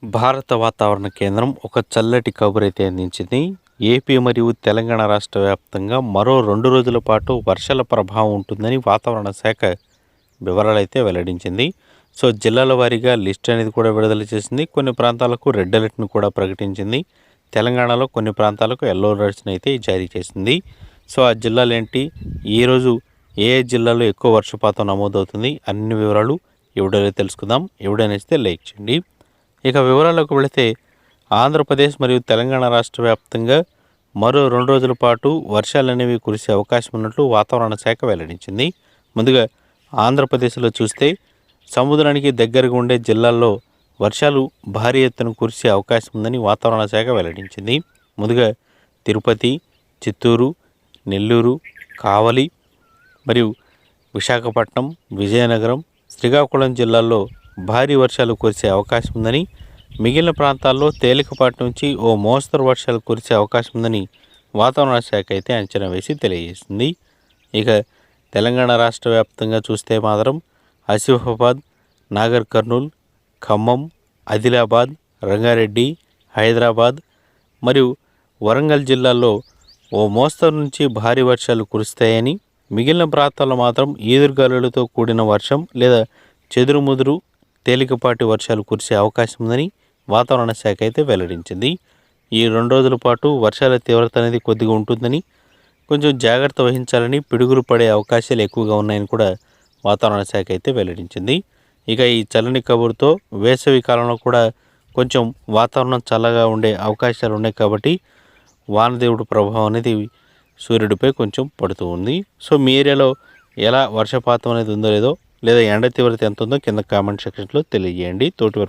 భారత వాతావరణ కేంద్రం ఒక చల్లటి కబురైతే అందించింది. ఏపీ మరియు తెలంగాణ రాష్ట్ర వ్యాప్తంగా మరో 2 రోజుల పాటు వర్షాల ప్రభావం ఉంటుందని వాతావరణ శాఖ వివరాలైతే వెల్లడించింది. సో జిల్లాల వారీగా లిస్ట్ అనేది కూడా విడుదల చేసింది. కొన్ని ప్రాంతాలకు రెడ్ అలర్ట్ను కూడా ప్రకటించింది. తెలంగాణలో కొన్ని ప్రాంతాలకు ఎల్లో అలర్ట్స్ని అయితే జారీ చేసింది. సో ఆ జిల్లాలు ఏంటి, ఈరోజు ఏ జిల్లాలో ఎక్కువ వర్షపాతం నమోదవుతుంది, అన్ని వివరాలు ఈ వీడియోలో తెలుసుకుందాం. ఈ వీడియో నచ్చితే లైక్ చేయండి. ఇక వివరాలకు వెళితే ఆంధ్రప్రదేశ్ మరియు తెలంగాణ రాష్ట్ర వ్యాప్తంగా మరో 2 రోజుల పాటు వర్షాలు అనేవి కురిసే అవకాశం ఉన్నట్లు వాతావరణ శాఖ వెల్లడించింది. ముందుగా ఆంధ్రప్రదేశ్లో చూస్తే సముద్రానికి దగ్గరగా ఉండే జిల్లాల్లో వర్షాలు భారీ ఎత్తున కురిసే అవకాశం ఉందని వాతావరణ శాఖ వెల్లడించింది. ముందుగా తిరుపతి, చిత్తూరు, నెల్లూరు, కావలి మరియు విశాఖపట్నం, విజయనగరం, శ్రీకాకుళం జిల్లాల్లో భారీ వర్షాలు కురిసే అవకాశం ఉందని, మిగిలిన ప్రాంతాల్లో తేలికపాటి నుంచి ఓ మోస్తరు వర్షాలు కురిసే అవకాశం ఉందని వాతావరణ శాఖ అయితే అంచనా వేసి తెలియజేసింది. ఇక తెలంగాణ రాష్ట్ర వ్యాప్తంగా చూస్తే మాత్రం ఆసిఫాబాద్, నాగర్ కర్నూల్, ఖమ్మం, ఆదిలాబాద్, రంగారెడ్డి, హైదరాబాద్ మరియు వరంగల్ జిల్లాల్లో ఓ మోస్తరు నుంచి భారీ వర్షాలు కురుస్తాయని, మిగిలిన ప్రాంతాల్లో మాత్రం ఈదురుగాలులతో కూడిన వర్షం లేదా చెదురుముదురు తేలికపాటి వర్షాలు కురిసే అవకాశం ఉందని వాతావరణ శాఖ అయితే వెల్లడించింది. ఈ 2 రోజుల పాటు వర్షాల తీవ్రత అనేది కొద్దిగా ఉంటుందని, కొంచెం జాగ్రత్త వహించాలని, పిడుగులు పడే అవకాశాలు ఎక్కువగా ఉన్నాయని కూడా వాతావరణ శాఖ అయితే వెల్లడించింది. ఇక ఈ చల్లని కబురుతో వేసవి కాలంలో కూడా కొంచెం వాతావరణం చల్లగా ఉండే అవకాశాలు ఉన్నాయి కాబట్టి వానదేవుడు ప్రభావం అనేది సూర్యుడిపై కొంచెం పడుతూ ఉంది. సో మీ ఏరియాలో ఎలా వర్షపాతం అనేది ఉందో లేదో, లేదా ఎండ తీవ్రత ఎంత ఉందో కింద కామెంట్ సెక్షన్లో తెలియజేయండి. తోటి